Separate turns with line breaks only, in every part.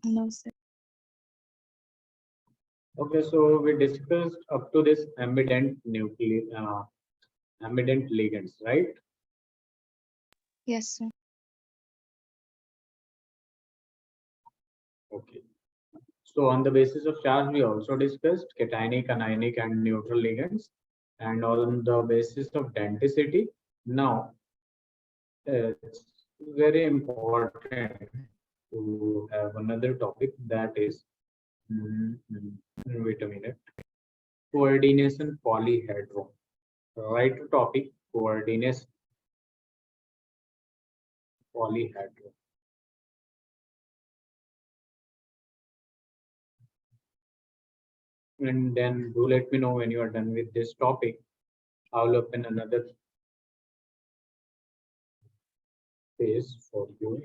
No, sir.
Okay, so we discussed up to this ambident ambident ligands, right?
Yes, sir.
Okay. So on the basis of charge, we also discussed cationic, anionic, and neutral ligands. And on the basis of denticity, now it's very important to have another topic that is, wait a minute, coordination polyhedron. Right topic, coordination polyhedron. And then do let me know when you are done with this topic. I'll open another page for you.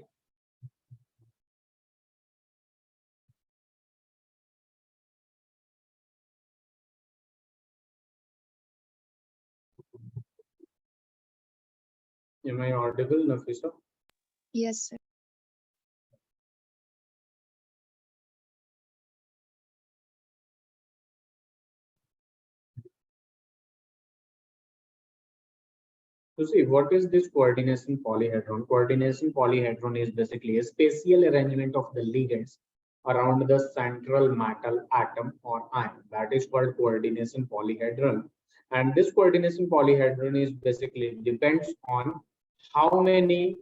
Am I audible, Nafisa?
Yes, sir.
So see, what is this coordination polyhedron? Coordination polyhedron is basically a spatial arrangement of the ligands around the central metal atom or ion. That is called coordination polyhedron. And this coordination polyhedron is basically depends on how many,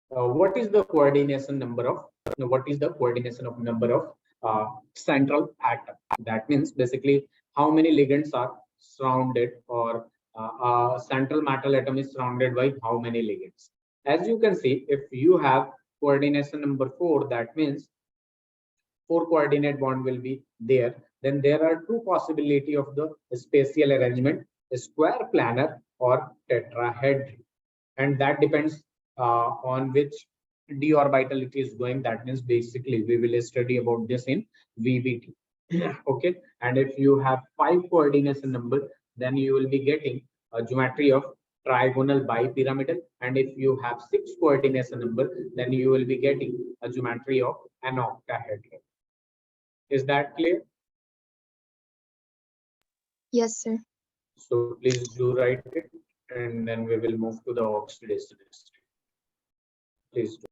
what is the coordination number of, what is the coordination of number of central atom. That means basically how many ligands are surrounded, or central metal atom is surrounded by how many ligands. As you can see, if you have coordination number 4, that means 4 coordinate bond will be there. Then there are two possibility of the spatial arrangement: square, planar, or tetrahedron, and that depends on which d orbital it is going. That means basically we will study about this in VBT. Okay, and if you have 5 coordination number, then you will be getting a geometry of trigonal bipyramidal, and if you have 6 coordination number, then you will be getting a geometry of an octahedron. Is that clear?
Yes, sir.
So please do write it, and then we will move to the oxidation. Please do.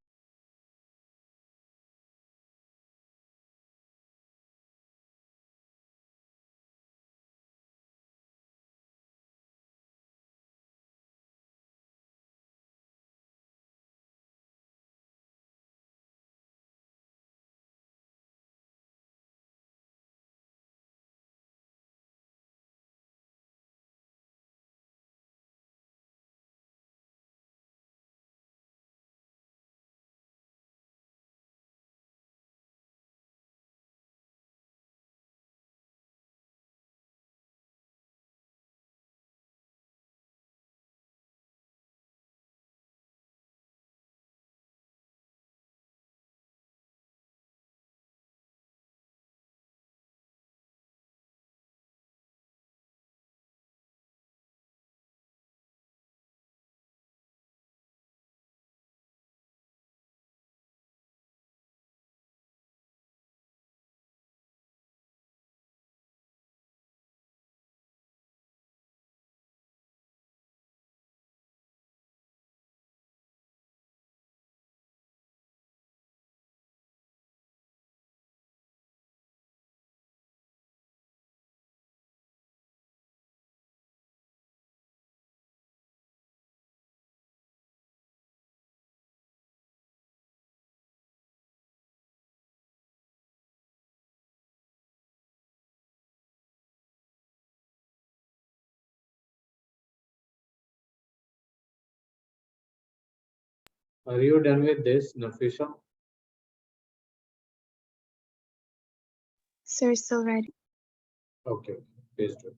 Are you done with this, Nafisa?
Sir, still writing.
Okay, please do.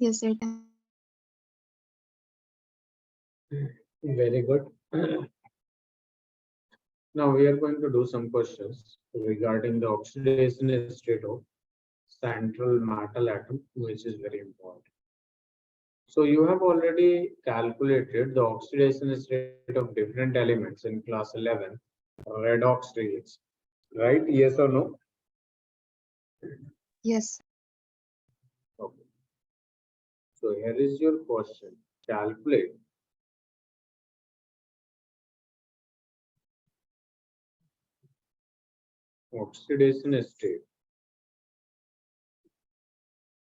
Yes, sir.
Very good. Now we are going to do some questions regarding the oxidation state of central metal atom, which is very important. So you have already calculated the oxidation state of different elements in class 11 redox reacts, right? Yes or no?
Yes.
Okay. So here is your question. Calculate oxidation state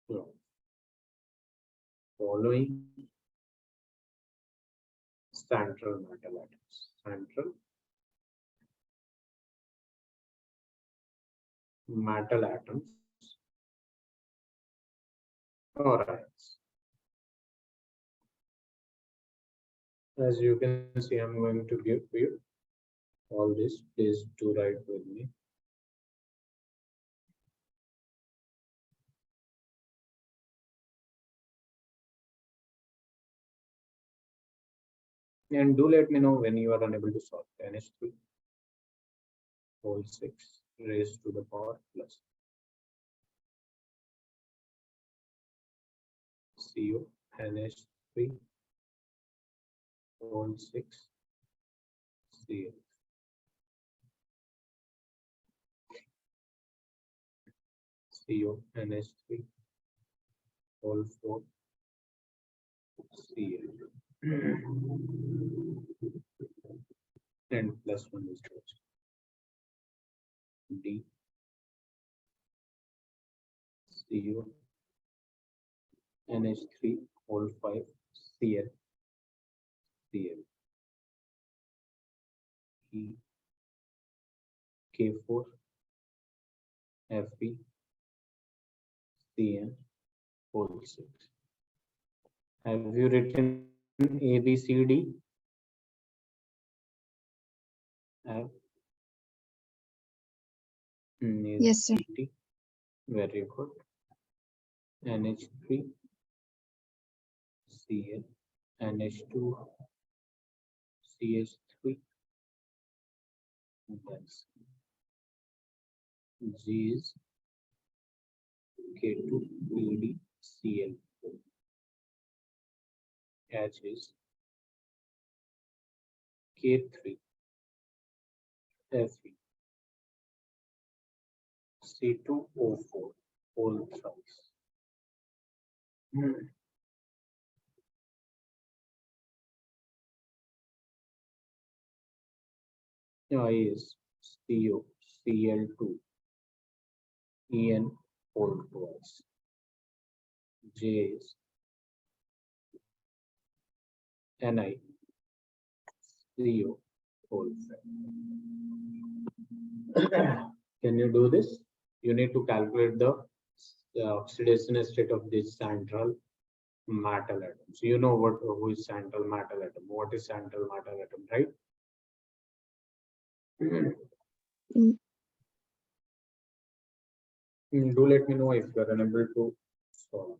of following central metal atoms. Central metal atoms or ions. As you can see, I'm going to give you all this. Please do write with me. And do let me know when you are unable to solve. NH3 whole 6 raised to the power plus CO NH3 whole 6 Cl CO NH3 whole 4 Cl and plus 1 is D CO NH3 whole 5 Cl Cl E K4 Fe Cn whole 6. Have you written A, B, C, D? Have
Yes, sir.
ABCD. Very good. NH3 Cl NH2 CH3 that's G is K2 PdCl H is K3 Fe C2O4 whole thrice. I is CO Cl2 En whole twice. J is Ni CO whole thrice. Can you do this? You need to calculate the oxidation state of this central metal atom. So you know what who is central metal atom. What is central metal atom, right?
Mm,
Do let me know if you are unable to solve.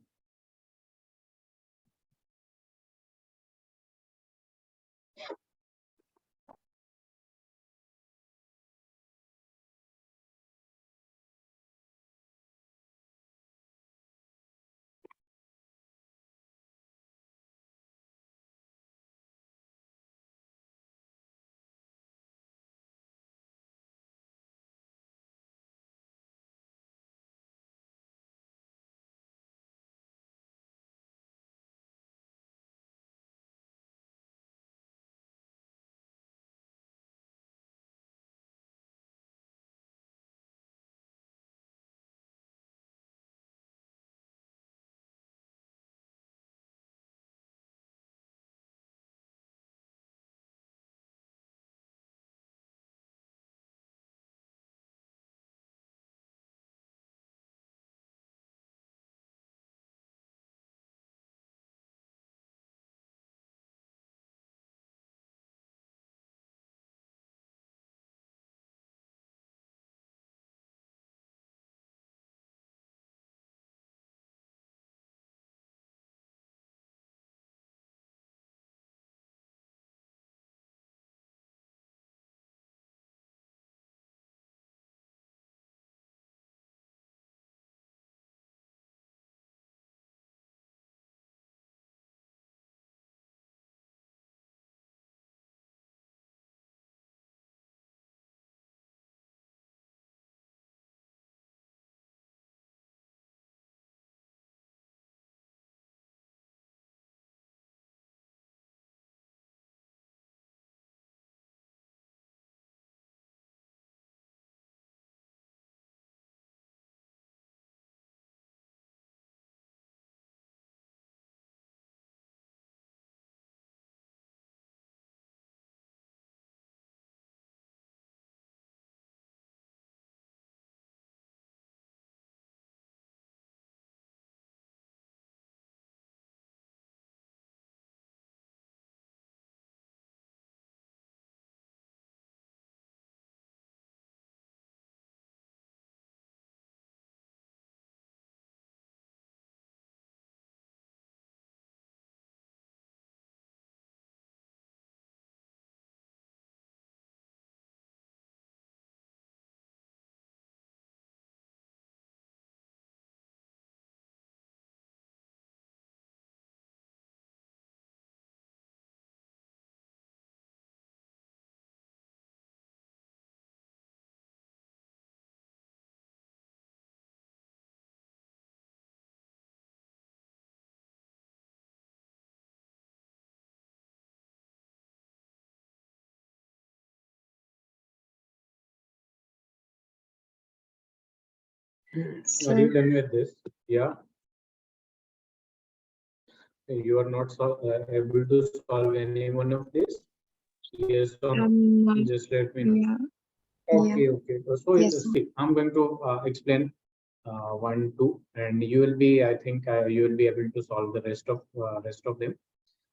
Sir.
Are you done with this? Yeah. You are not able to solve any one of this? Yes or no? Just let me know.
Yeah.
Okay,
Yeah.
okay. So
Yes, sir.
see, I'm going to explain 1, 2, and you will be, I think, you will be able to solve the rest of them.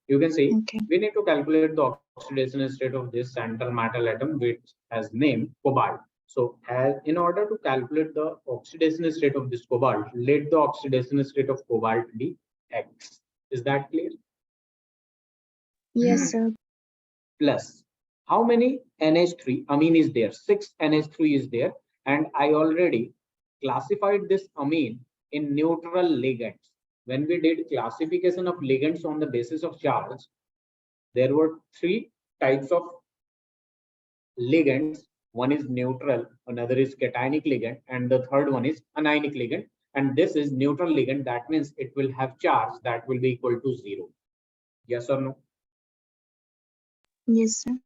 You can see
Okay.
we need to calculate the oxidation state of this central metal atom, which has name cobalt. So, in order to calculate the oxidation state of this cobalt, let the oxidation state of cobalt be X. Is that clear?
Yes, sir.
Plus, how many NH3 amine is there? 6 NH3 is there, and I already classified this amine in neutral ligands. When we did classification of ligands on the basis of charge, there were 3 types of ligands. One is neutral, another is cationic ligand, and the third one is anionic ligand. And this is neutral ligand. That means it will have charge that will be equal to 0. Yes or no?
Yes, sir.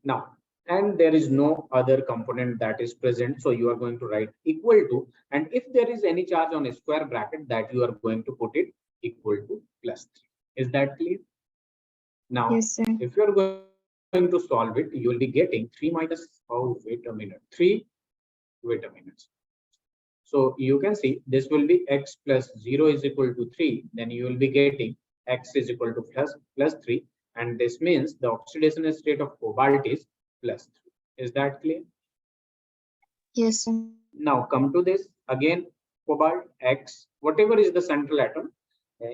Now, and there is no other component that is present. So you are going to write equal to, and if there is any charge on a square bracket, that you are going to put it equal to plus 3. Is that clear? Now,
Yes, sir.
if you are going to solve it, you will be getting 3 minus, oh, wait a minute, 3, wait a minute. So you can see this will be x plus 0 is equal to 3. Then you will be getting x is equal to plus 3. And this means the oxidation state of cobalt is plus 3. Is that clear?
Yes, sir.
Now come to this again, cobalt X, whatever is the central atom.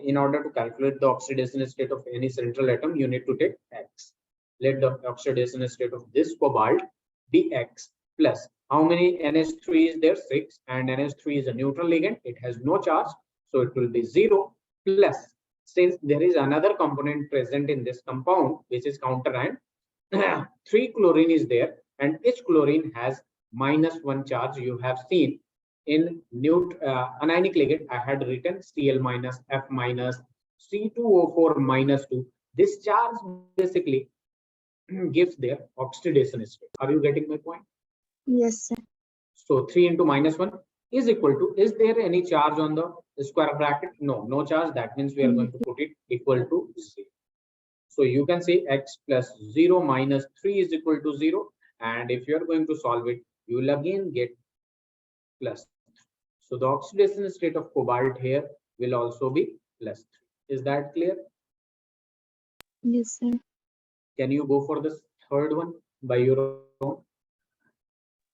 In order to calculate the oxidation state of any central atom, you need to take X. Let the oxidation state of this cobalt be X plus. How many NH3 is there? 6, and NH3 is a neutral ligand. It has no charge, so it will be 0 plus. Since there is another component present in this compound, which is counter ion, 3 chlorine is there, and each chlorine has -1 charge. You have seen in anionic ligand, I had written Cl minus, F minus, C2O4 minus 2. This charge basically gives their oxidation state. Are you getting my point?
Yes, sir.
So 3 into -1 is equal to, is there any charge on the square bracket? No, no charge. That means we are going to put it equal to 0. So you can say x plus 0 minus 3 is equal to 0. And if you are going to solve it, you will again get plus 3. So the oxidation state of cobalt here will also be plus 3. Is that clear?
Yes, sir.
Can you go for the third one by your own?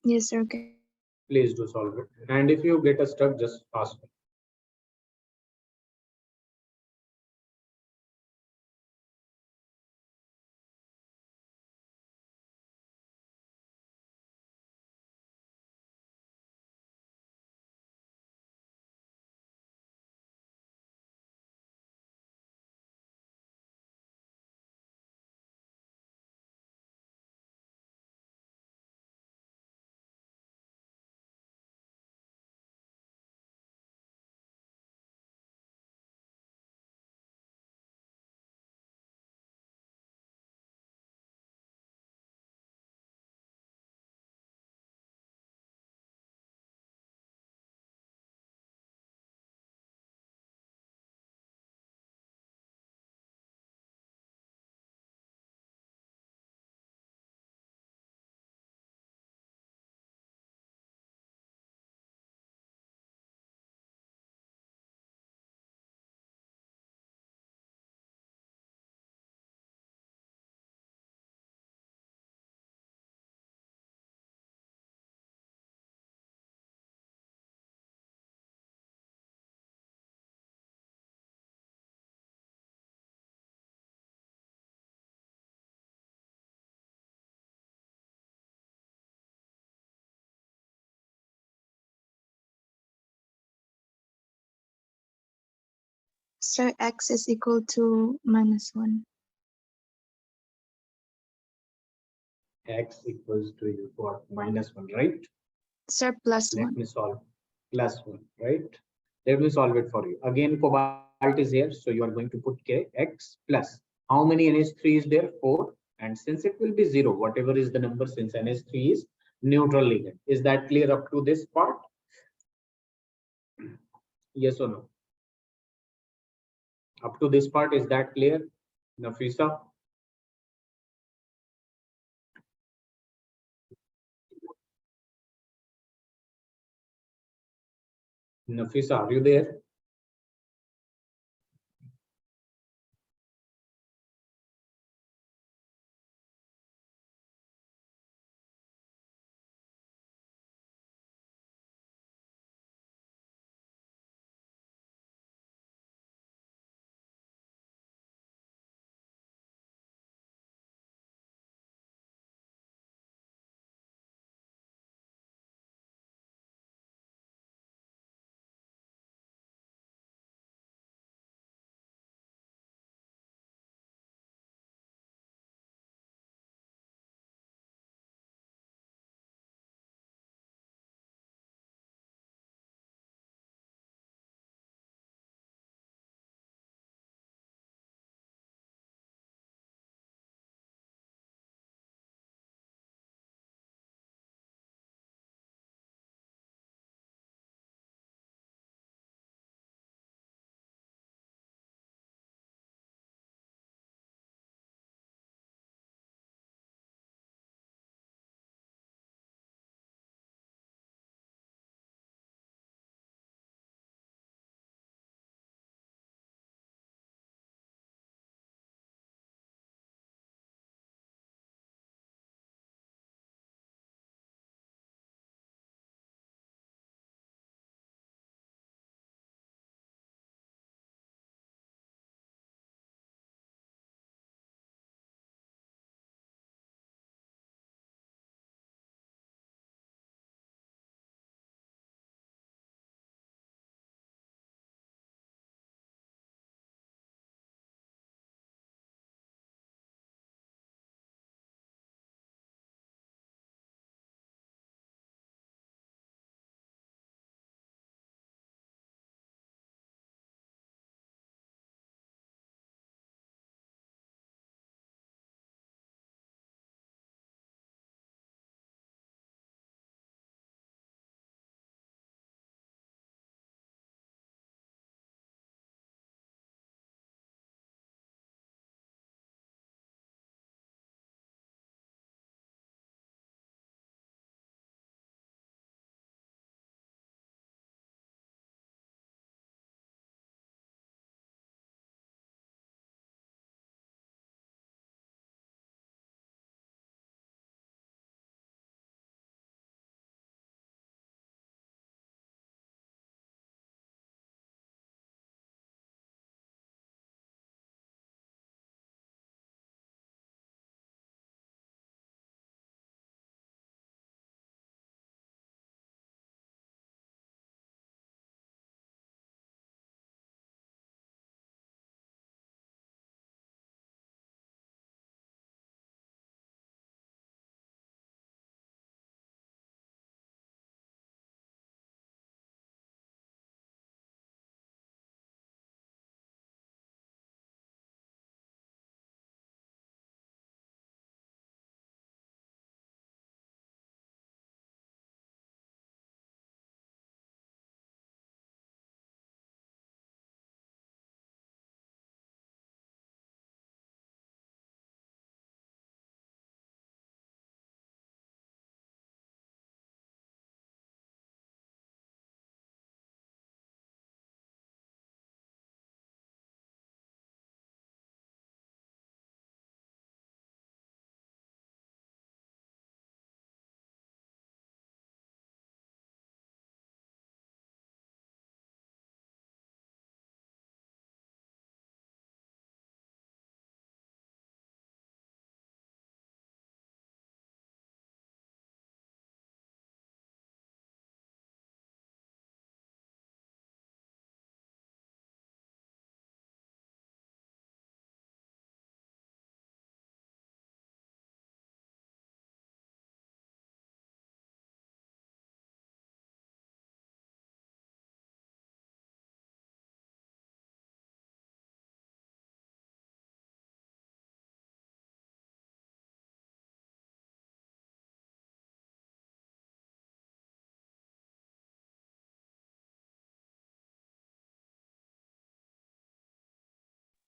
Yes, sir. Okay.
Please do solve it. And if you get stuck, just ask me.
Sir, x is equal to -1.
X equals to what? -1, right?
Sir, plus
Let
1.
me solve +1, right? Let me solve it for you. Again, cobalt is here, so you are going to put X plus. How many NH3 is there? 4. And since it will be 0, whatever is the number, since NH3 is neutral ligand. Is that clear up to this part? Yes or no? Up to this part, is that clear? Nafisa? Nafisa, are you there?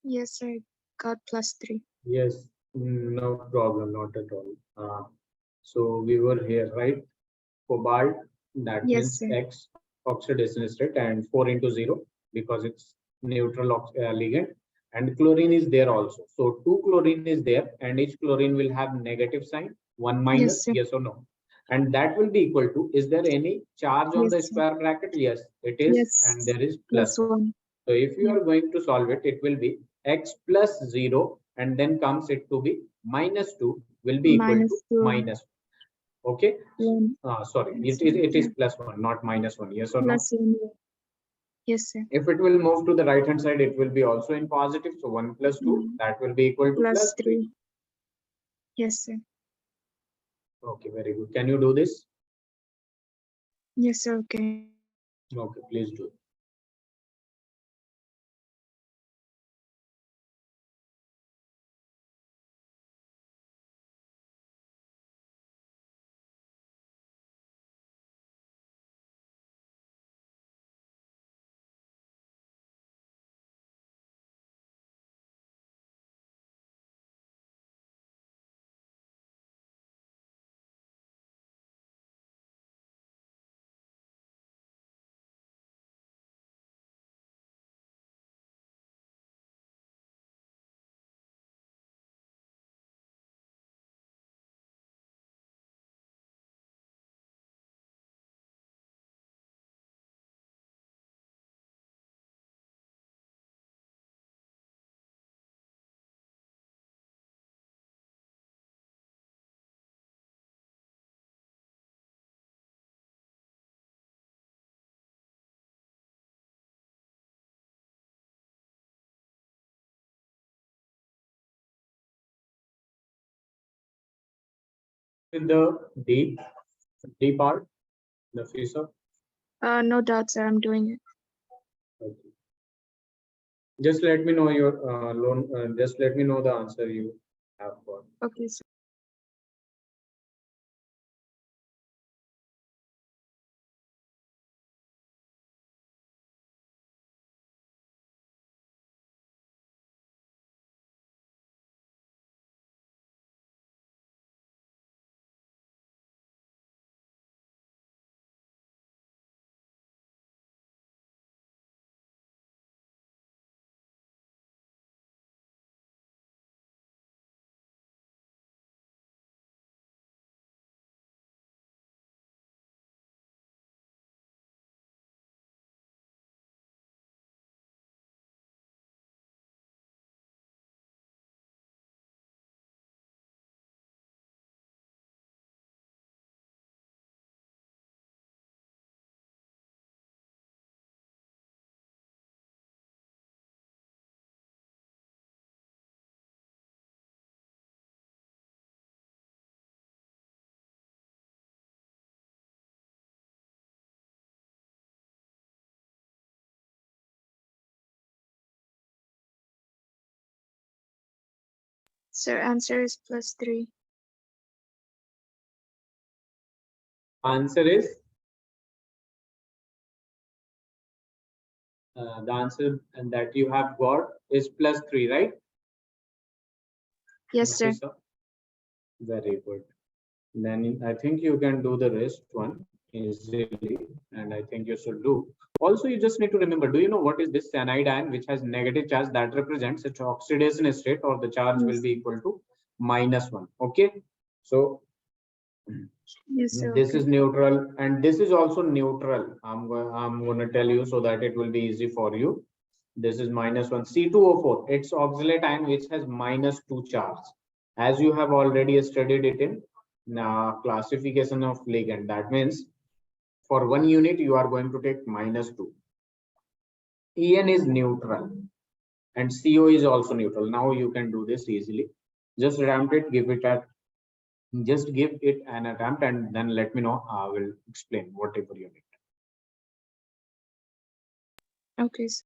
Yes, sir. Got +3.
Yes, no problem, not at all. So we were here, right? Cobalt, that
Yes,
means
sir.
X oxidation state, and 4 into 0 because it's neutral ligand. And chlorine is there also. So two chlorine is there, and each chlorine will have negative sign, one
Yes,
minus,
sir.
yes or no. And that will be equal to, is there any charge on
Yes,
the
sir.
square bracket? Yes, it is, and
Yes.
there is plus one.
+1.
So if you
Yeah.
are going to solve it, it will be X plus 0, and then comes it to be minus 2 will be equal to
-2.
minus. Okay,
1.
sorry,
Yes,
it
sir.
is
Yeah.
plus 1, not minus 1. Yes or no?
+1. Yeah. Yes, sir.
If it will move to the right hand side, it will be also in positive. So 1 plus 2,
Mm.
that will be equal to plus 3.
+3. Yes, sir.
Okay, very good. Can you do this?
Yes, sir. Okay.
Okay, please do. With the D part, the FISA.
No doubt, sir. I'm doing it.
Okay. Just let me know your loan. Just let me know the answer you have got.
Okay, sir. Sir, answer is +3.
Answer is the answer that you have got is plus 3, right?
Yes, sir.
Nafisa? Very good. Then I think you can do the rest one easily, and I think you should do. Also, you just need to remember, do you know what is this cyanide ion which has negative charge that represents its oxidation state, or the charge will
Yes.
be equal to -1. Okay. So
Yes, sir.
this
Okay.
is neutral, and this is also neutral. I'm going to tell you so that it will be easy for you. This is -1. C2O4, it's oxalate ion which has -2 charge. As you have already studied it in classification of ligand, that means for 1 unit you are going to take -2. En is neutral, and CO is also neutral. Now you can do this easily. Just attempt it, just give it an attempt, and then let me know. I will explain whatever you need.
Okay, sir.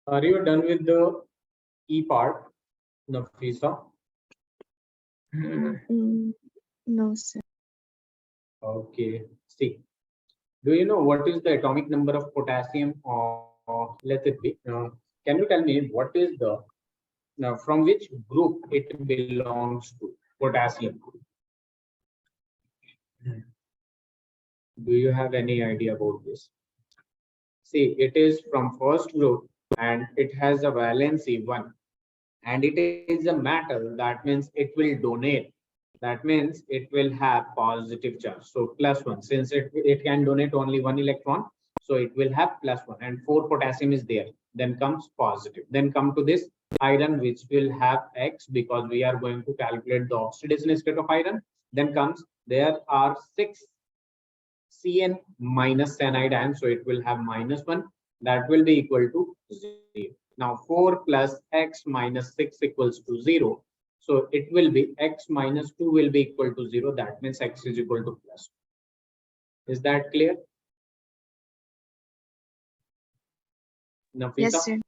Are you done with the E part, Nafisa?
Mm, no, sir.
Okay. See, do you know what is the atomic number of potassium, or let it be? Can you tell me what is the from which group it belongs to? Potassium. Do you have any idea about this? See, it is from first group and it has a valency 1, and it is a metal. That means it will donate. That means it will have positive charge. So plus 1, since it can donate only 1 electron, so it will have plus 1, and 4 potassium is there. Then comes positive. Then come to this iron, which will have X, because we are going to calculate the oxidation state of iron. Then comes, there are 6 Cn minus cyanide ion, so it will have minus 1. That will be equal to 0. Now 4 plus x minus 6 equals to 0. So it will be x minus 2 will be equal to 0. That means x is equal to plus. Is that clear,
Yes,
Nafisa?
sir.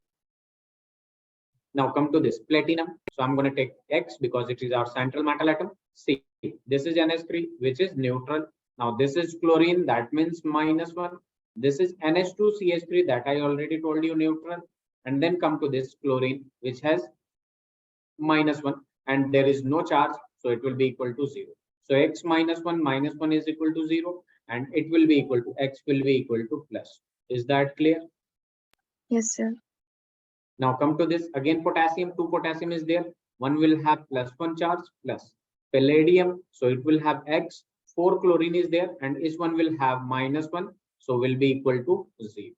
Now come to this platinum. So I'm going to take X because it is our central metal atom. See, this is NH3, which is neutral. Now this is chlorine, that means minus 1. This is NH2CH3, that I already told you, neutral. And then come to this chlorine, which has minus 1, and there is no charge, so it will be equal to 0. So X minus 1 is equal to 0, and it will be equal to X will be equal to plus. Is that clear?
Yes, sir.
Now come to this again, potassium. 2 potassium is there. One will have plus 1 charge, plus palladium. So it will have X. 4 chlorine is there, and each one will have minus 1. So will be equal to 0.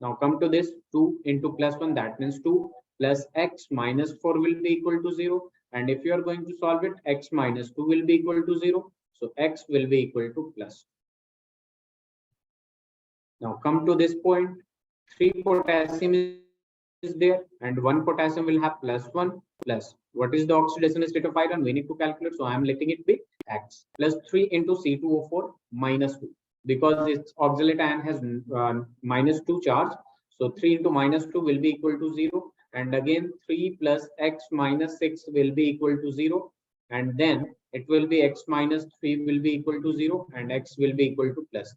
Now come to this 2 into plus 1. That means 2 plus X minus 4 will be equal to 0. And if you are going to solve it, X minus 2 will be equal to 0. So X will be equal to plus. Now come to this point. 3 potassium is there, and 1 potassium will have plus 1 plus. What is the oxidation state of iron? We need to calculate. So I am letting it be X plus 3 into C2O4 minus 2. Because its auxiliary ion has minus 2 charge. So 3 into minus 2 will be equal to 0. And again 3 plus X minus 6 will be equal to 0. And then it will be X minus 3 will be equal to 0, and X will be equal to plus.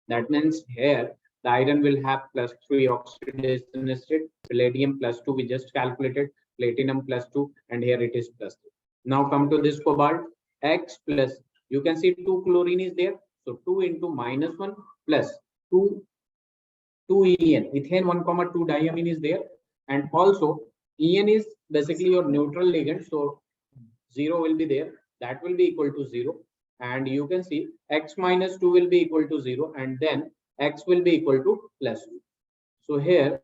That means here the iron will have plus 3 oxidation state, palladium plus 2 we just calculated, platinum plus 2, and here it is plus 3. Now come to this cobalt, X plus, you can see 2 chlorine is there, so 2 into minus 1 plus 2, 2 En, ethane 1 comma 2 diamine is there, and also En is basically your neutral ligand, so 0 will be there, that will be equal to 0. And you can see X minus 2 will be equal to 0, and then X will be equal to plus 2. So here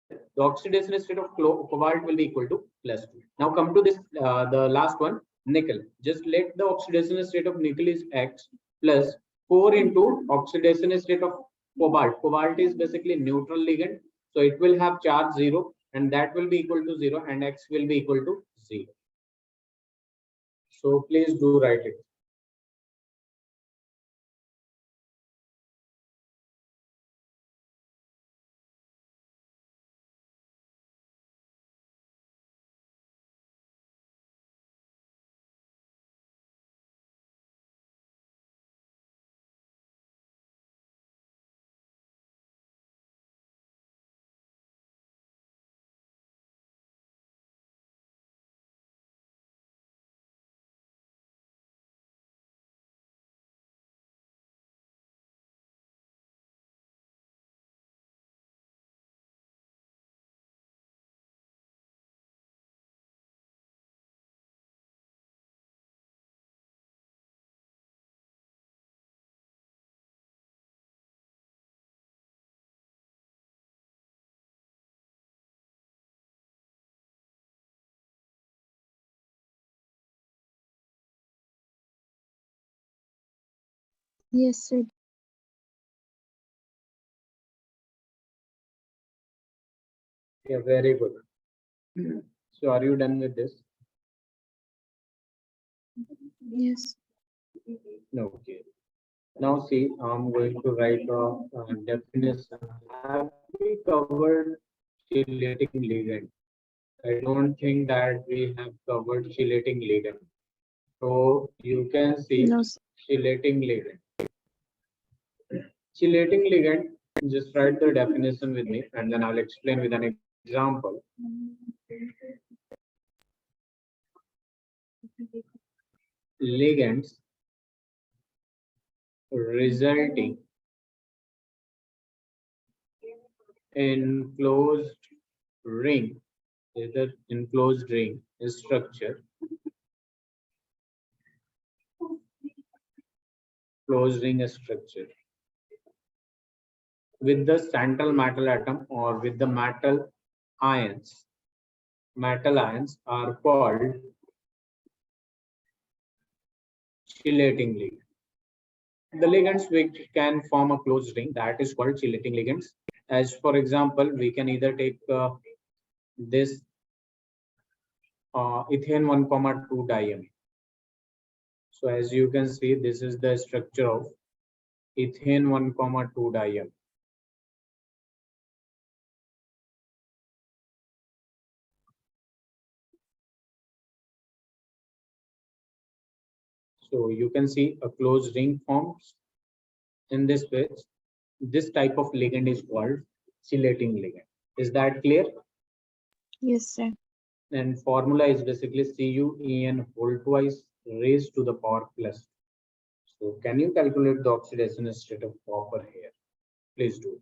the oxidation state of cobalt will be equal to plus 2. Now come to this, the last one, nickel. Just let the oxidation state of nickel is X plus 4 into oxidation state of cobalt. Cobalt is basically neutral ligand, so it will have charge 0, and that will be equal to 0, and X will be equal to 0. So please do write it.
Yes, sir.
Yeah, very good. So are you done with this?
Yes.
Okay. Now see, I'm going to write a definition. Have we covered chelating ligand. I don't think that we have covered chelating ligand. So you can see
No, sir.
chelating ligand. Chelating ligand, just write the definition with me and then I'll explain with an example. Ligands resulting in closed ring, either enclosed ring structure, closed ring structure with the central metal atom or with the metal ions. Metal ions are called chelating ligand. The ligands which can form a closed ring, that is called chelating ligands. As for example, we can either take this ethane 1,2 diamine. So as you can see, this is the structure of ethane 1,2 diamine. So you can see a closed ring forms in this phase. This type of ligand is called chelating ligand. Is that clear?
Yes, sir.
And formula is basically CuEn whole twice raised to the power plus. So can you calculate the oxidation state of copper here? Please do it.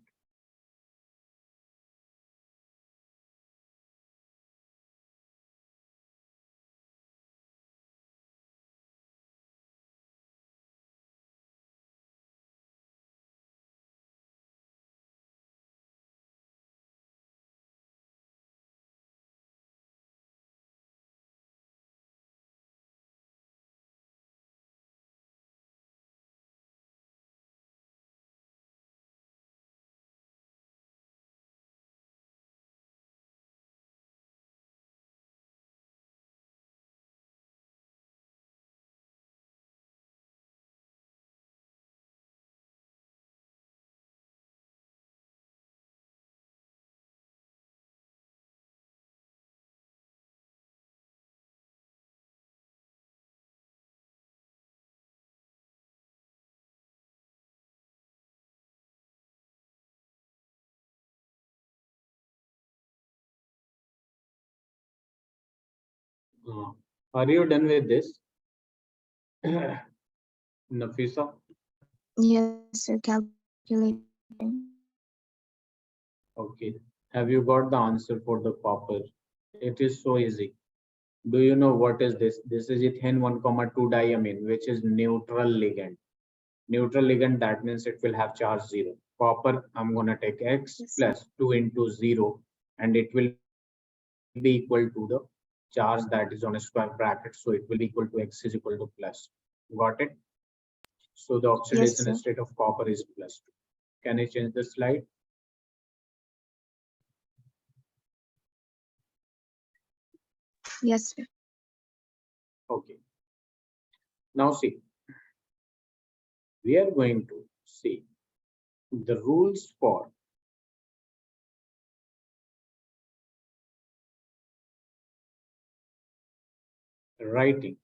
Are you done with this? Nafisa?
Yes, sir. Calculating.
Okay. Have you got the answer for the copper? It is so easy. Do you know what is this? This is ethane 1,2 diamine, which is neutral ligand. Neutral ligand, that means it will have charge 0. Copper, I'm going to take X
Yes, sir.
plus 2 into 0, and it will be equal to the charge that is on a square bracket. So it will be equal to X is equal to plus. Got it? So the
Yes,
oxidation
sir.
state of copper is plus 2. Can I change the slide?
Yes, sir.
Okay. Now see, we are going to see the rules for writing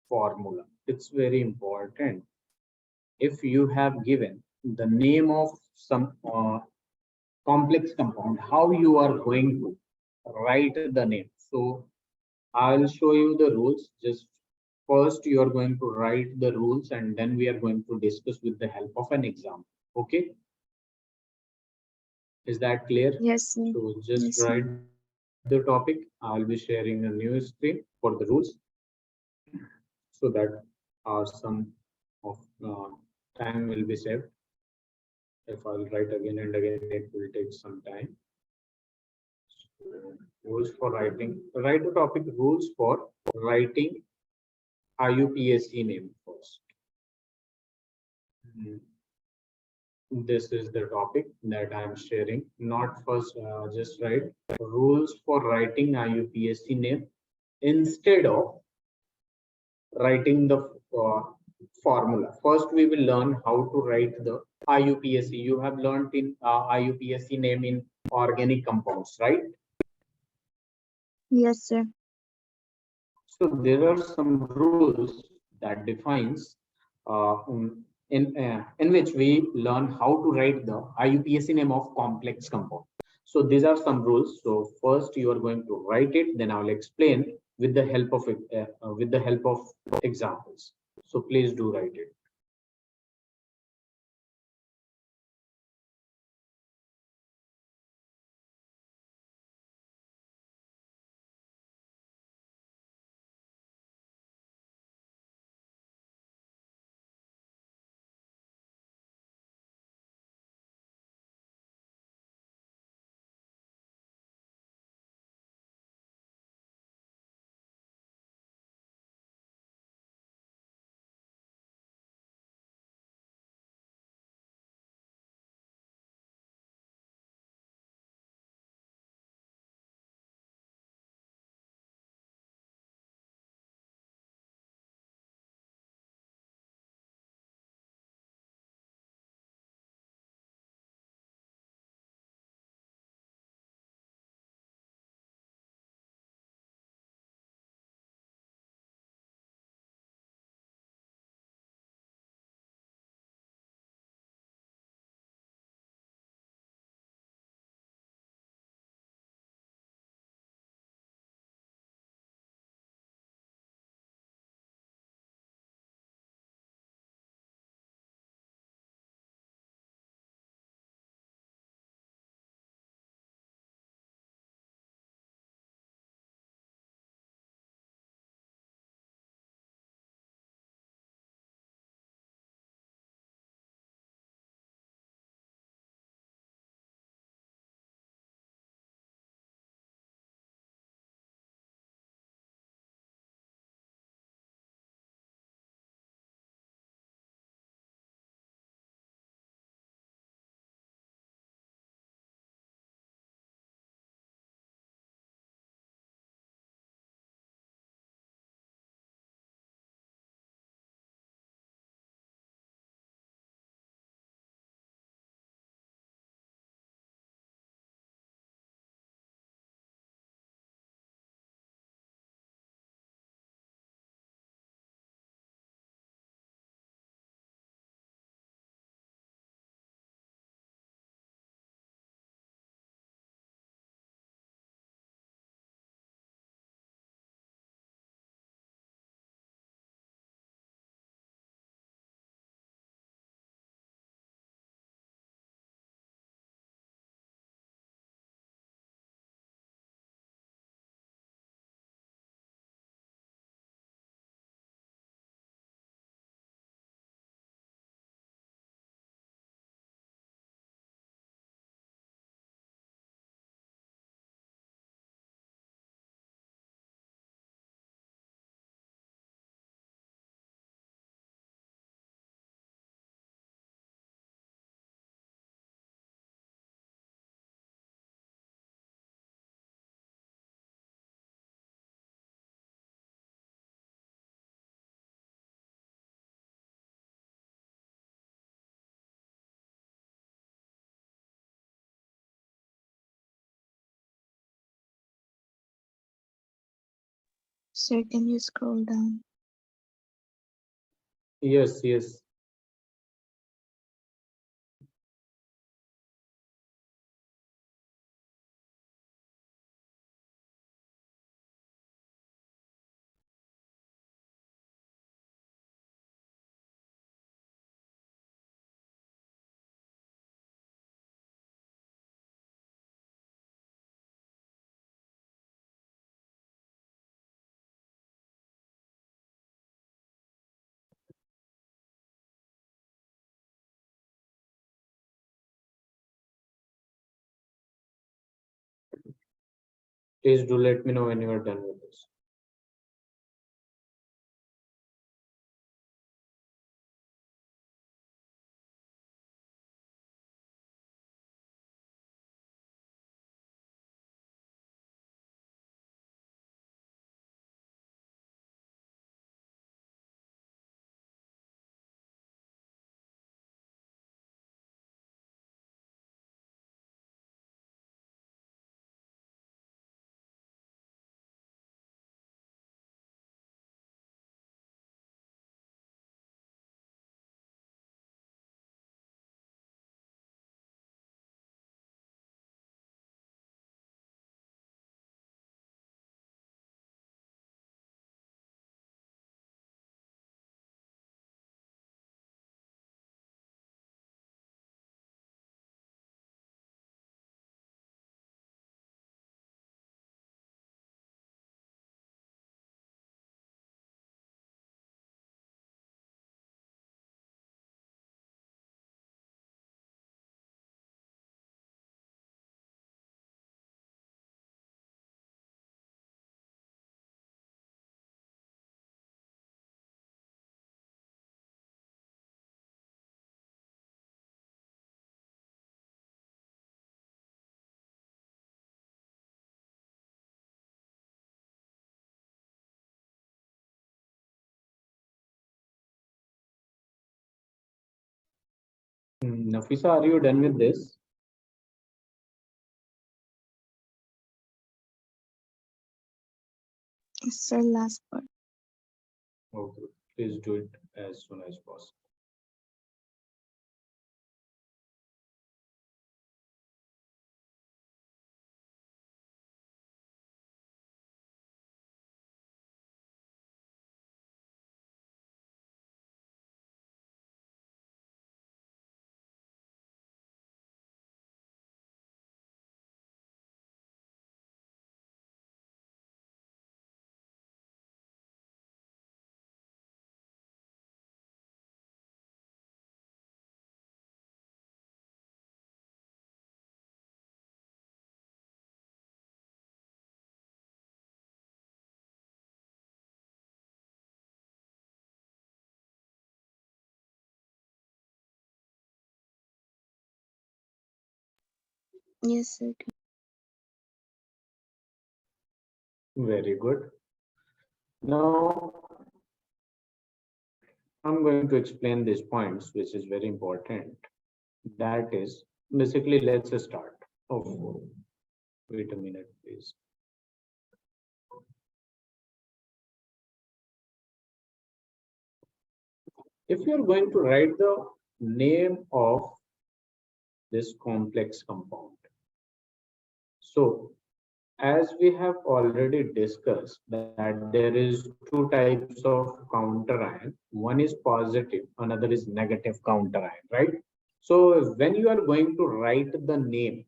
formula. It's very important. If you have given the name of some complex compound, how you are going to write the name. So I'll show you the rules. Just first you are going to write the rules and then we are going to discuss with the help of an example. Okay. Is that clear?
Yes, sir.
So just
Yes, sir.
write the topic. I'll be sharing a new screen for the rules so that some of time will be saved. If I'll write again and again, it will take some time. So, rules for writing. Write the topic rules for writing IUPAC name first. This is the topic that I am sharing. Not first, just write rules for writing IUPAC name instead of writing the formula. First, we will learn how to write the IUPAC. You have learned in IUPAC name in organic compounds, right?
Yes, sir.
So there are some rules that defines in which we learn how to write the IUPAC name of complex compound. So these are some rules. So first you are going to write it, then I will explain with the help of examples. So please do write it.
Sir, can you scroll down?
Yes, yes. Please do let me know when you are done with this. Nafisa, are you done with this?
Sir, last part.
Okay, please do it as soon as possible.
Yes, sir.
Very good. Now, I'm going to explain these points, which is very important. That is, basically, let's start. Oh, wait a minute, please. If you're going to write the name of this complex compound, so as we have already discussed that there is two types of counter ion. One is positive, another is negative counter ion, right? So when you are going to write the name,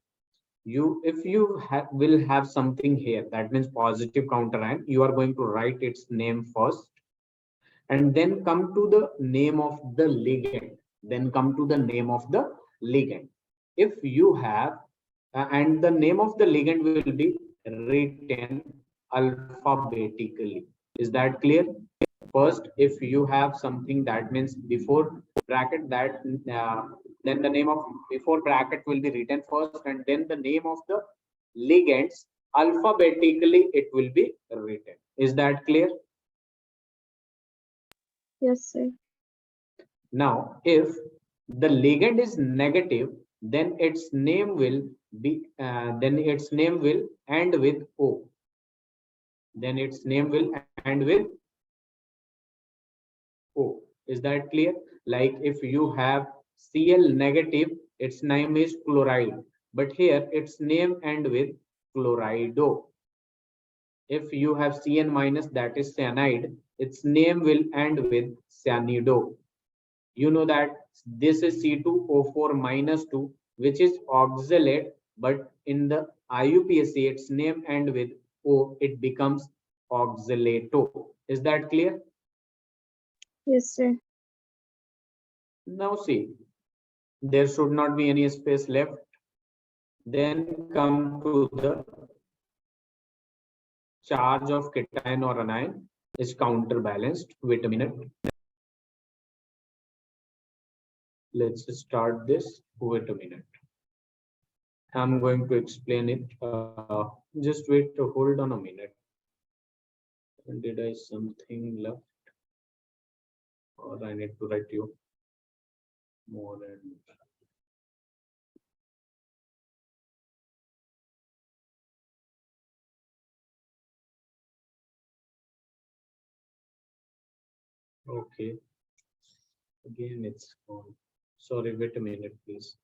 you if you will have something here, that means positive counter ion, you are going to write its name first and then come to the name of the ligand. Then come to the name of the ligand. If you have, and the name of the ligand will be written alphabetically. Is that clear? First, if you have something, that means before bracket, that then the name of before bracket will be written first, and then the name of the ligands alphabetically it will be written. Is that clear?
Yes, sir.
Now, if the ligand is negative, then its name will be end with O. Then its name will end with O. Is that clear? Like if you have Cl negative, its name is chloride, but here its name end with chlorido. If you have Cn minus, that is cyanide, its name will end with cyanido. You know that this is C2O4 minus 2, which is oxalate, but in the IUPAC, its name end with O, it becomes oxalato. Is that clear?
Yes, sir.
Now see, there should not be any space left. Then come to the charge of cation or anion is counterbalanced. Wait a minute. Let's start this. Wait a minute. I'm going to explain it. Just wait, hold on a minute. Did I something left? Or I need to write you more and okay. Again, it's gone. Sorry, wait a minute, please.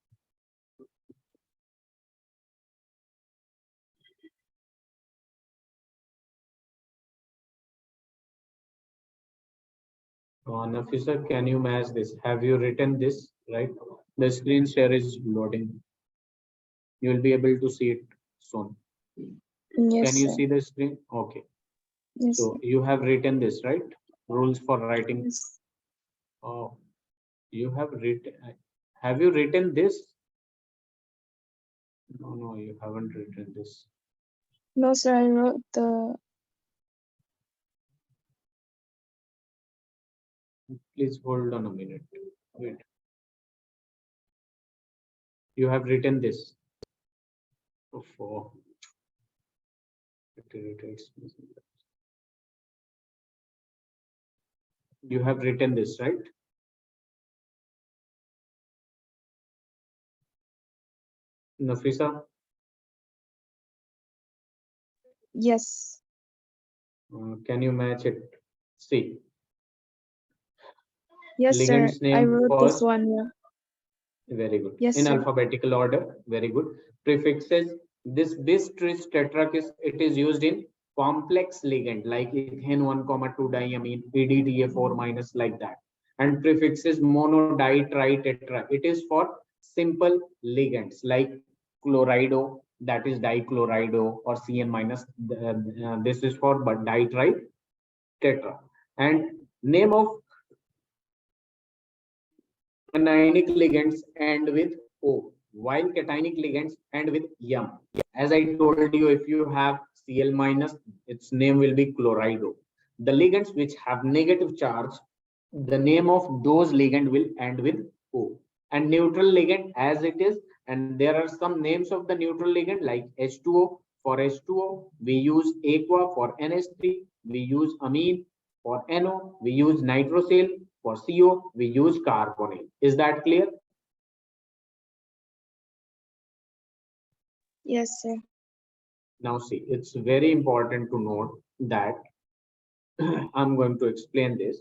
Nafisa, can you match this? Have you written this, right? The screen share is loading. You will be able to see it soon. Can
Yes,
you
sir.
see the screen? Okay.
Yes, sir.
So you have written this, right? Rules for writing.
Yes.
Oh, you have written. Have you written this? No, no, you haven't written this.
No, sir. I wrote the.
Please hold on a minute. Wait. You have written this. For you have written this, right? Nafisa,
Yes.
can you match it? See,
Yes, sir.
ligand's
I
name
wrote this
first.
one. Yeah.
Very good.
Yes,
In
sir.
alphabetical order. Very good. Prefixes. This bis tris tetrakis, it is used in complex ligand like ethane 1, 2 diamine, PDTA4 minus like that. And prefixes mono di tri tetra. It is for simple ligands like chlorido, that is dichlorido, or CN minus. This is for but di tri tetra. And name of anionic ligands end with O, while cationic ligands end with yum. As I told you, if you have Cl minus, its name will be chlorido. The ligands which have negative charge, the name of those ligand will end with O. And neutral ligand as it is, and there are some names of the neutral ligand like H2O. For H2O, we use aqua. For NH3, we use amine. For NO, we use nitrosyl. For CO, we use carbonyl. Is that clear?
Yes, sir.
Now see, it's very important to note that I'm going to explain this.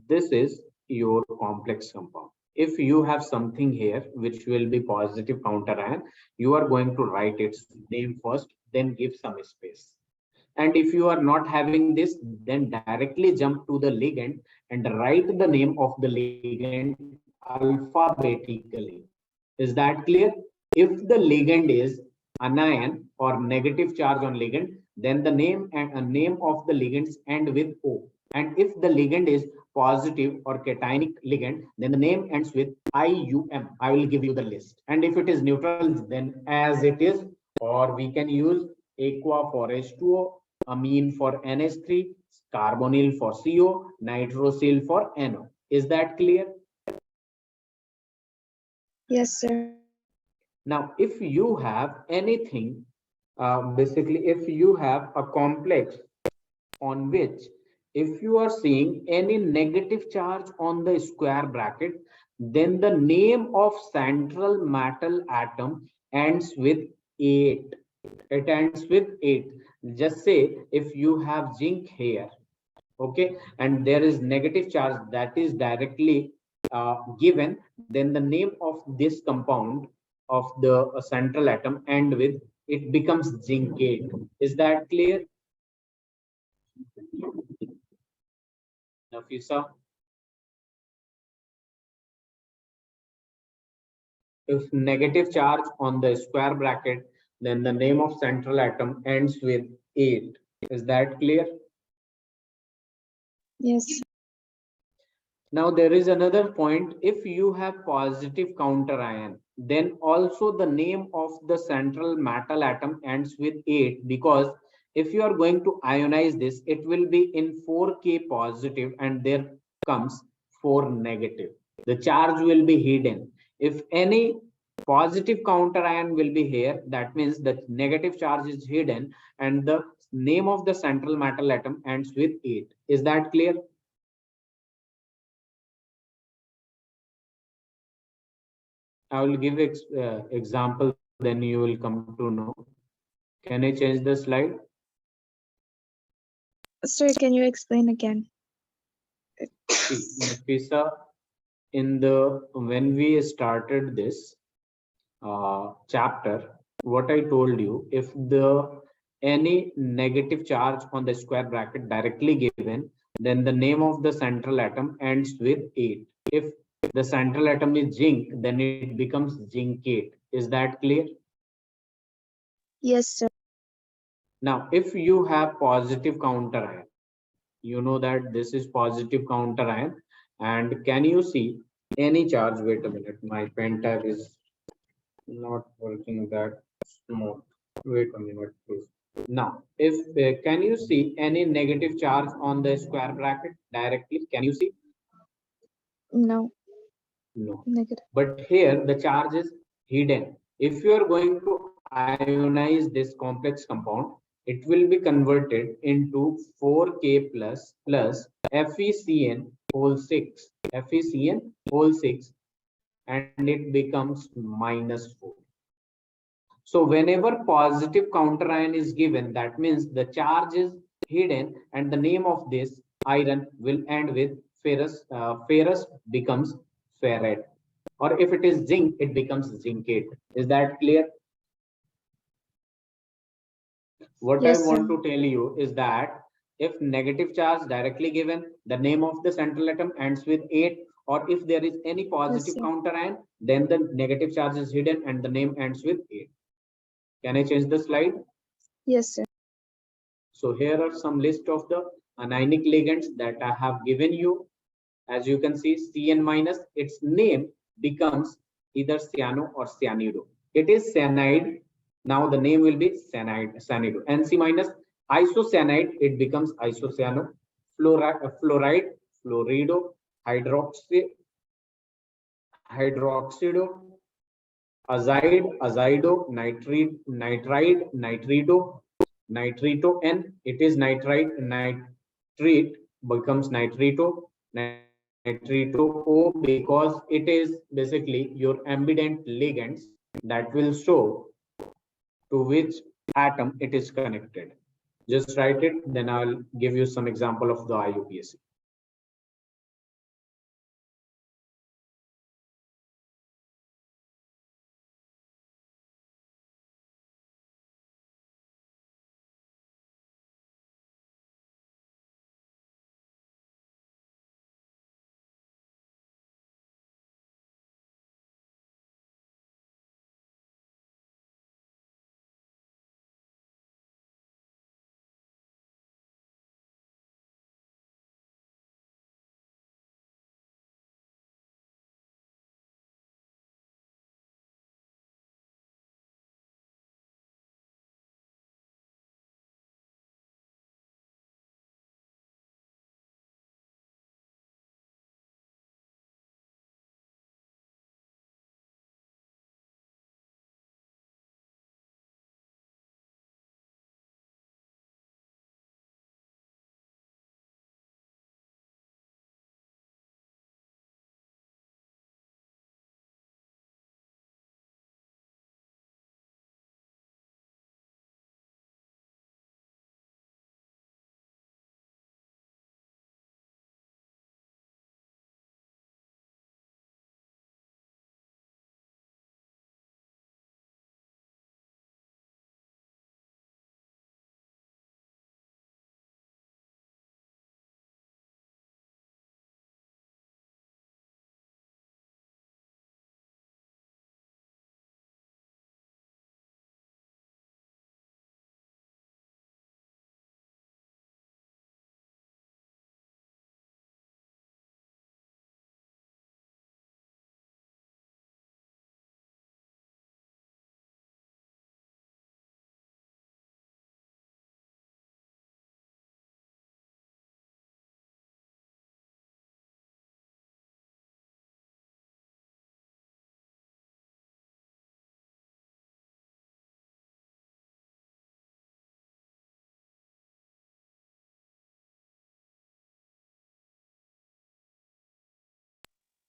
This is your complex compound. If you have something here which will be positive counter ion, you are going to write its name first, then give some space. And if you are not having this, then directly jump to the ligand and write the name of the ligand alphabetically. Is that clear? If the ligand is anion or negative charge on ligand, then the name and name of the ligands end with O. And if the ligand is positive or cationic ligand, then the name ends with IUM. I will give you the list. And if it is neutral, then as it is, or we can use aqua for H2O, amine for NH3, carbonyl for CO, nitrosyl for NO. Is that clear?
Yes, sir.
Now, if you have anything, basically, if you have a complex on which, if you are seeing any negative charge on the square bracket, then the name of central metal atom ends with 8. It ends with 8. Just say if you have zinc here, okay, and there is negative charge that is directly given, then the name of this compound of the central atom end with, it becomes zincate. Is that clear, Nafisa? If negative charge on the square bracket, then the name of central atom ends with 8. Is that clear?
Yes.
Now there is another point. If you have positive counter ion, then also the name of the central metal atom ends with 8, because if you are going to ionize this, it will be in 4K positive and there comes 4 negative. The charge will be hidden. If any positive counter ion will be here, that means the negative charge is hidden and the name of the central metal atom ends with 8. Is that clear? I will give example, then you will come to know. Can I change the slide?
Sir, can you explain again?
See, Nafisa, in the when we started this chapter, what I told you, if the any negative charge on the square bracket directly given, then the name of the central atom ends with 8. If the central atom is zinc, then it becomes zincate. Is that clear?
Yes, sir.
Now, if you have positive counter ion, you know that this is positive counter ion, and can you see any charge? Wait a minute, my pen tab is not working that smooth. Wait a minute, please. Now, if can you see any negative charge on the square bracket directly? Can you see?
No.
No.
Negative.
But here the charge is hidden. If you are going to ionize this complex compound, it will be converted into 4K plus FeCN whole 6, FeCN whole 6, and it becomes -4. So whenever positive counter ion is given, that means the charge is hidden and the name of this iron will end with ferrous. Ferrous becomes ferrite. Or if it is zinc, it becomes zincate. Is that clear? What I
Yes, sir.
want to tell you is that if negative charge directly given, the name of the central atom ends with 8, or if there is any
Yes,
positive
sir.
counter ion, then the negative charge is hidden and the name ends with 8. Can I change the slide?
Yes, sir.
So here are some list of the anionic ligands that I have given you. As you can see, Cn minus, its name becomes either cyano or cyanido. It is cyanide. Now the name will be cyanide, cyanido. Nc minus, isocyanide, it becomes isocyano. Fluoride, fluorido, hydroxido, azide, azido, nitride, nitrito N, it is nitrite, nitrate becomes nitrito, nitrito O, because it is basically your ambident ligands that will show to which atom it is connected. Just write it, then I'll give you some example of the IUPAC.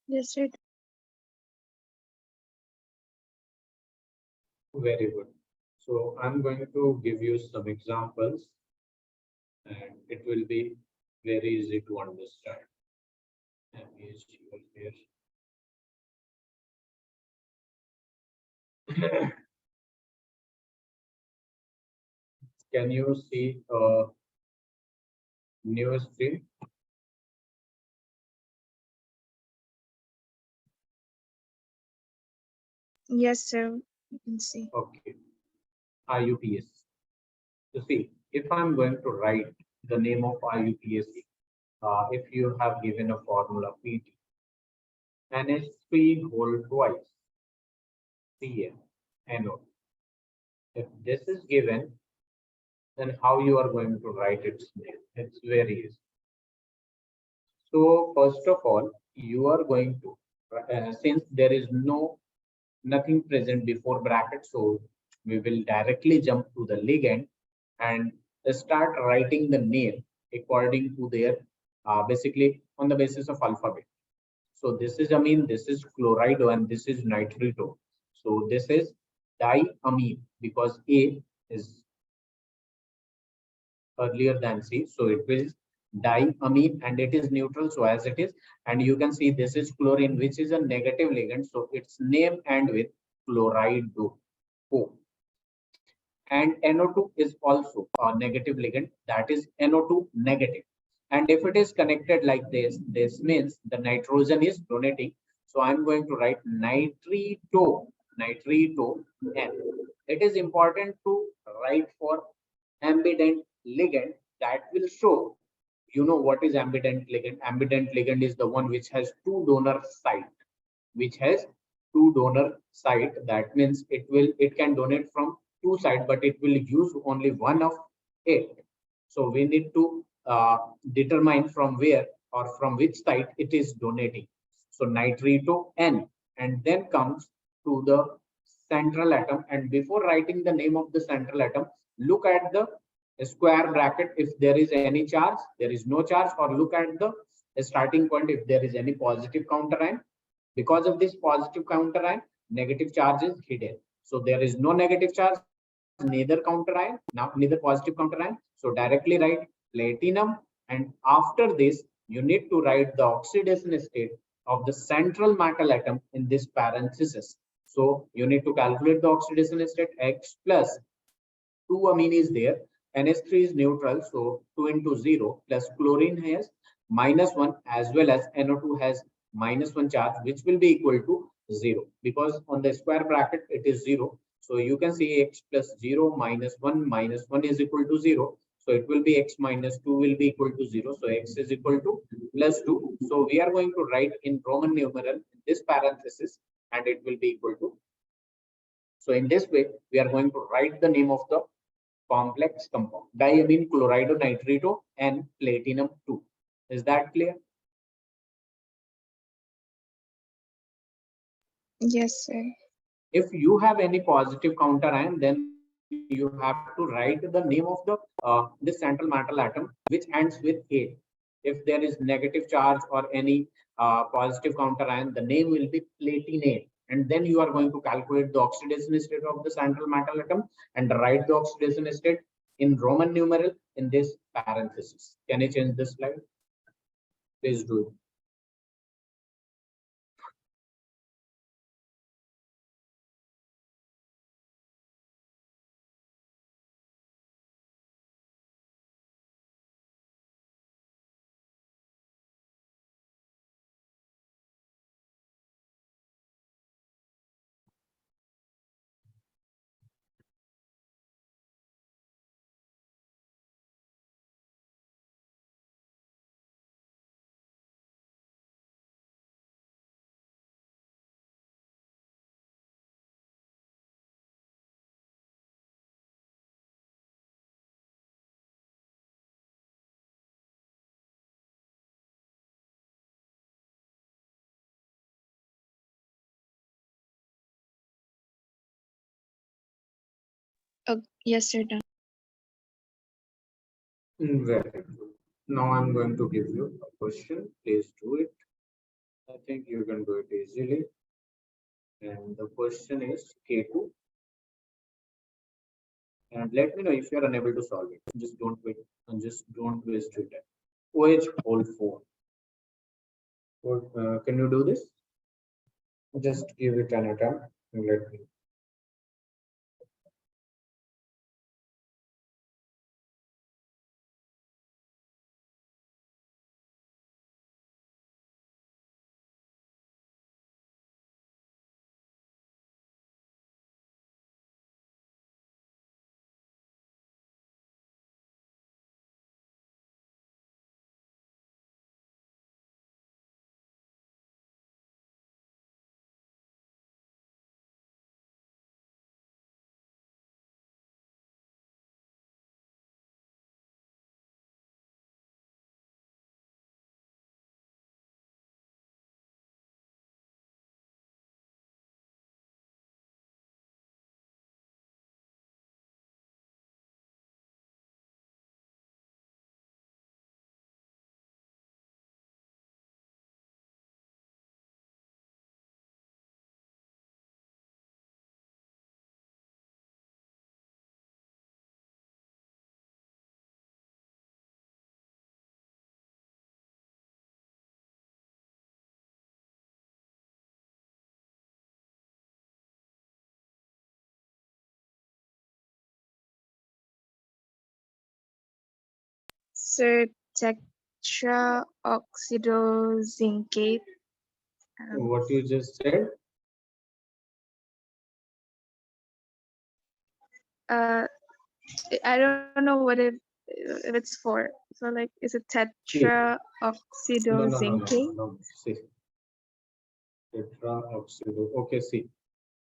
Yes, sir.
Very good. So I'm going to give you some examples and it will be very easy to understand. MeHCl here. Can you see new screen?
Yes, sir. You can see.
Okay. IUPAC. You see, if I'm going to write the name of IUPAC, if you have given a formula PT, NH3 whole twice, Cn, NO. If this is given, then how you are going to write its name? It's very easy. So first of all, you are going to, since there is nothing present before bracket, so we will directly jump to the ligand and start writing the name according to their basically on the basis of alphabet. So this is amine, this is chlorido, and this is nitrito. So this is diamine, because A is earlier than C, so it will diamine and it is neutral, so as it is. And you can see this is chlorine, which is a negative ligand, so its name end with chloride O. And NO2 is also a negative ligand, that is NO2 negative. And if it is connected like this means the nitrogen is donating. So I'm going to write nitrito N. It is important to write for ambident ligand, that will show, you know what is ambident ligand. Ambident ligand is the one which has two donor site, which has two donor site. That means it can donate from two side, but it will use only one of it. So we need to determine from where or from which site it is donating. So nitrito N, and then comes to the central atom. And before writing the name of the central atom, look at the square bracket if there is any charge, there is no charge, or look at the starting point if there is any positive counter ion. Because of this positive counter ion, negative charge is hidden. So there is no negative charge, neither counter ion, now neither positive counter ion. So directly write platinum, and after this, you need to write the oxidation state of the central metal atom in this parenthesis. So you need to calculate the oxidation state. X plus 2 amine is there, NH3 is neutral, so 2 into 0, plus chlorine has -1, as well as NO2 has -1 charge, which will be equal to 0, because on the square bracket it is 0. So you can see x plus 0 minus 1 is equal to 0. So it will be x minus 2 will be equal to 0. So x is equal to plus 2. So we are going to write in Roman numeral this parenthesis, and it will be equal to. So in this way, we are going to write the name of the complex compound, diamine chlorido nitrito and platinum 2. Is that clear?
Yes, sir.
If you have any positive counter ion, then you have to write the name of the this central metal atom which ends with A. If there is negative charge or any positive counter ion, the name will be platinate, and then you are going to calculate the oxidation state of the central metal atom and write the oxidation state in Roman numeral in this parenthesis. Can you change this slide? Please do it.
Yes, sir. Done.
Very good. Now I'm going to give you a question. Please do it. I think you can do it easily. And the question is K2. And let me know if you are unable to solve it. Just don't wait and just don't waste your time. OH whole 4. Can you do this? Just give it an attempt and let me.
Sir, tetraoxidozincate.
What you just said?
Uh, I don't know if it's for. So like, is it
See,
tetraoxidozincate?
no. See, tetraoxido. Okay, see,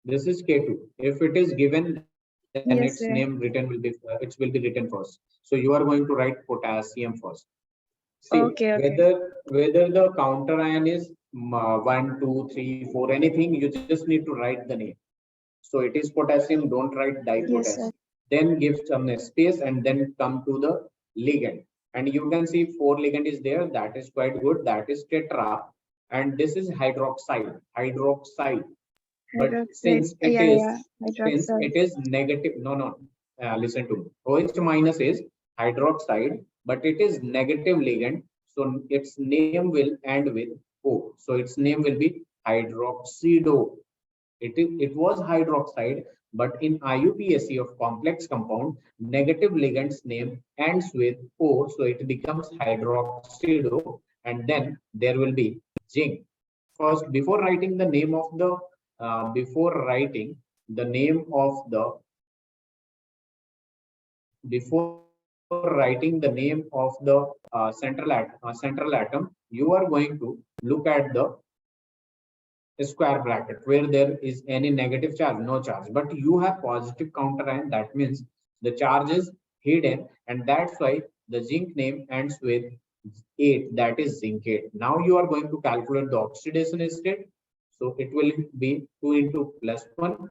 this is K2. If it is given, then its name
Yes,
written
sir.
will be it will be written first. So you are going to write potassium first. See,
Okay, okay.
whether the counter ion is 1, 2, 3, 4, anything, you just need to write the name. So it is potassium, don't write
Yes, sir.
dipotassium. Then give some space and then come to the ligand. And you can see 4 ligand is there. That is quite good. That is tetra. And this is hydroxide. Hydroxide. But
Hydroxide. Yeah, yeah.
since
Hydroxide.
it is negative, no, listen to me. OH minus is hydroxide, but it is negative ligand. So its name will end with O. So its name will be hydroxido. It was hydroxide, but in IUPAC of complex compound, negative ligand's name ends with O, so it becomes hydroxido, and then there will be zinc. First, before writing the name of the before writing the name of the central atom, you are going to look at the square bracket where there is any negative charge, no charge, but you have positive counter ion. That means the charge is hidden, and that's why the zinc name ends with 8, that is zincate. Now you are going to calculate the oxidation state. So it will be 2 into +1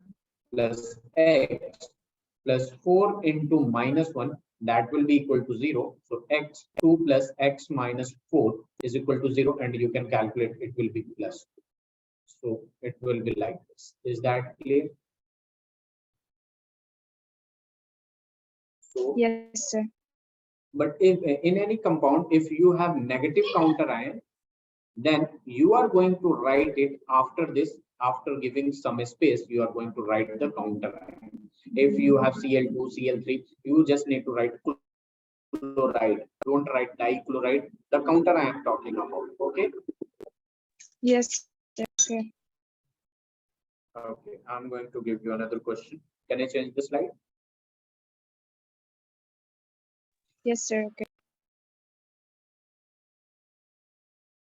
plus x plus 4 into -1, that will be equal to 0. So x2 plus x minus 4 is equal to 0, and you can calculate it will be plus. So it will be like this. Is that clear? So,
Yes, sir.
but if in any compound, if you have negative counter ion, then you are going to write it after this. After giving some space, you are going to write the counter ion. If you have Cl2, Cl3, you just need to write chloride. Don't write dichloride. The counter I am talking about. Okay.
Yes, sir. Okay.
Okay. I'm going to give you another question. Can I change the slide?
Yes, sir. Okay.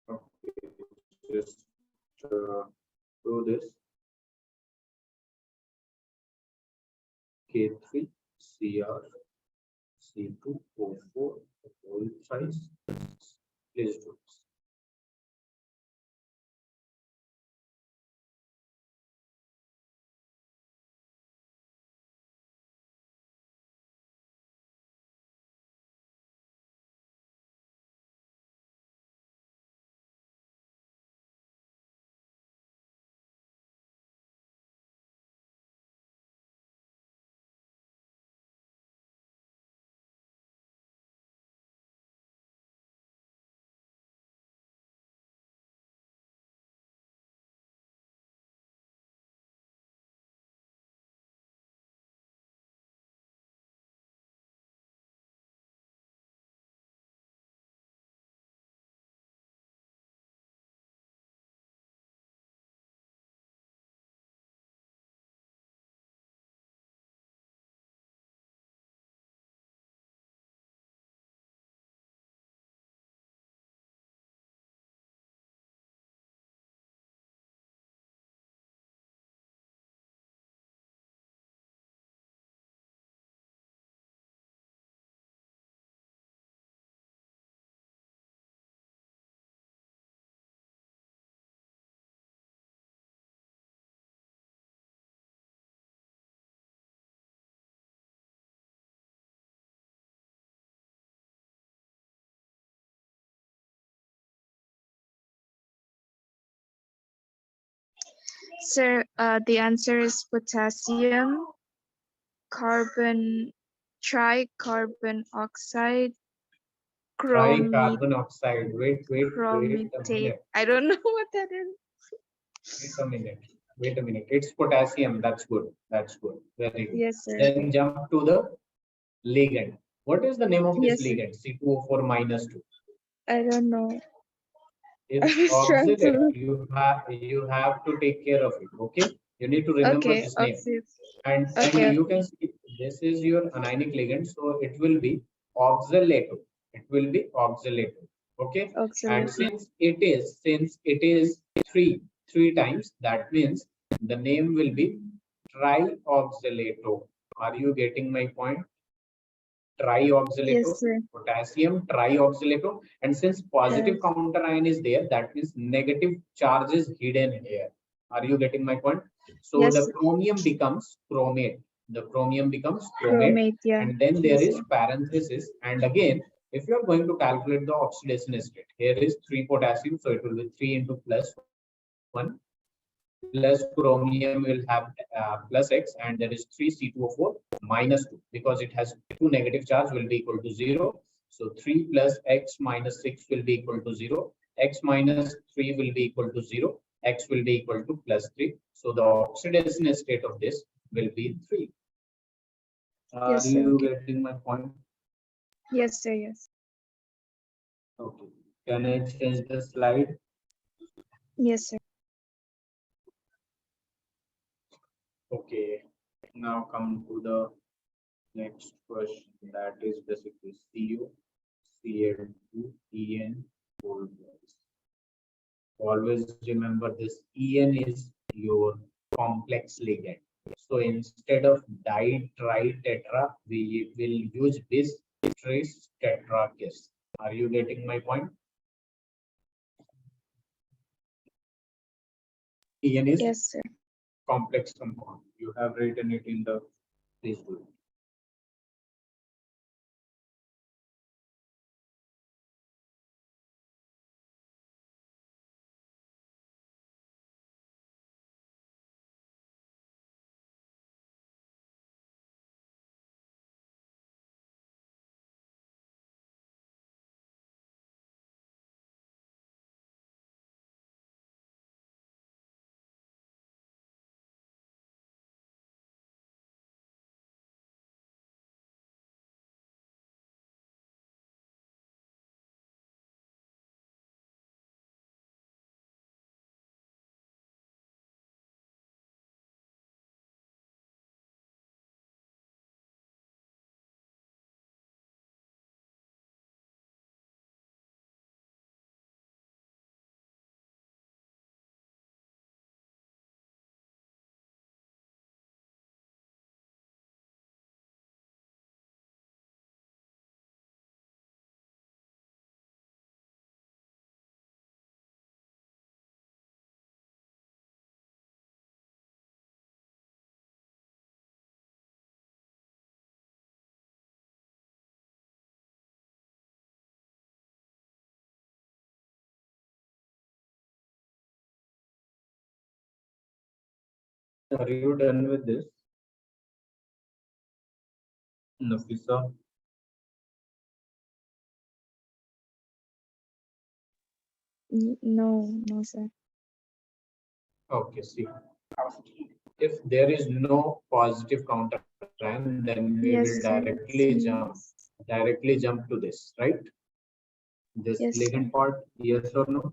Okay. Just do this. K3 Cr C2O4 whole size. Please do this.
Sir, the answer is potassium, carbon, tricarbon oxide, chromate,
Tricarbon oxide. Wait a
chromatate.
minute.
I don't know what that is.
Wait a minute. Wait a minute. It's potassium. That's good. That's good. Very good.
Yes, sir.
Then
Okay.
jump to the ligand. What is the name of this
Yes, sir.
ligand? C2O4 minus 2.
I don't know. I
It's
was trying
oxalate.
to.
You have to take care of it. Okay. You need to remember
Okay,
this name.
oxid.
And
Okay,
you
okay.
can see this is your anionic ligand, so it will be oxalato. It will be oxalato. Okay. And
Oxalate. Yeah.
since it is three times, that means the name will be trioxalato. Are you getting my point? Trioxalato,
Yes, sir.
potassium trioxalato. And since positive
Yes.
counter ion is there, that means negative charge is hidden here. Are you getting my point? So
Yes,
the
sir.
chromium becomes chromate. The chromium becomes chromate,
Chromate. Yeah.
and then there
Yes,
is
sir.
parenthesis. And again, if you are going to calculate the oxidation state, here is 3 potassium, so it will be 3 into +1. Plus chromium will have plus X, and there is 3 C2O4 minus 2, because it has 2 negative charge will be equal to 0. So 3 plus X minus 6 will be equal to 0. X minus 3 will be equal to 0. X will be equal to plus 3. So the oxidation state of this will be 3. Are
Yes, sir.
you
Okay.
getting my point?
Yes, sir. Yes.
Okay. Can I change the slide?
Yes, sir.
Okay. Now come to the next question, that is basically Cu, Cl2, En, whole blocks. Always remember this, En is your complex ligand. So instead of di, tri, tetra, we will use bis, tris, tetra, kes. Are you getting my point? En is
Yes, sir.
complex compound. You have written it in the, please do it. Are you done with this, Nafisa?
No, no, sir.
Okay, see. If there is no positive counter ion, then we will
Yes, sir.
directly jump to this, right? This
Yes,
ligand
sir.
part, yes or no? So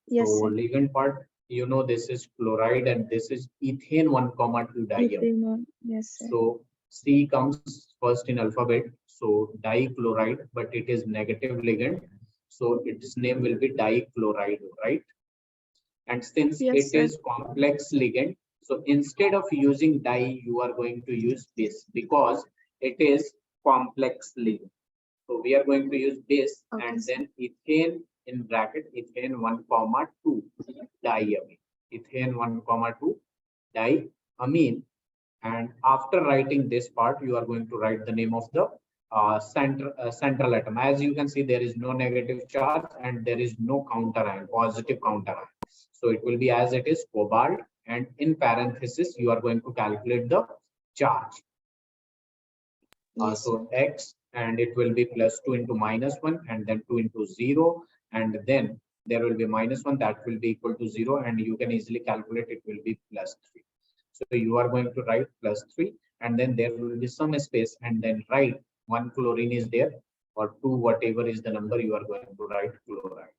Yes, sir.
ligand part, this is chloride and this is ethane 1 comma 2 diamine.
Ethanol. Yes, sir.
So C comes first in alphabet. So dichloride, but it is negative ligand. So its name will be dichloride, right? And since
Yes,
it
sir.
is complex ligand, so instead of using di, you are going to use this because it is complex ligand. So we are going to use this
Okay,
and
sir.
then ethane in bracket, ethane 1 comma 2 diamine. Ethane 1 comma 2 diamine. And after writing this part, you are going to write the name of the central atom. As you can see, there is no negative charge and there is no counter ion, positive counter ion. So it will be as it is, cobalt, and in parenthesis, you are going to calculate the charge.
Yes, sir.
So X, and it will be +2 into -1, and then 2 into 0, and then there will be -1 that will be equal to 0, and you can easily calculate it will be +3. So you are going to write +3, and then there will be some space, and then write one chlorine is there, or two, whatever is the number you are going to write chloride.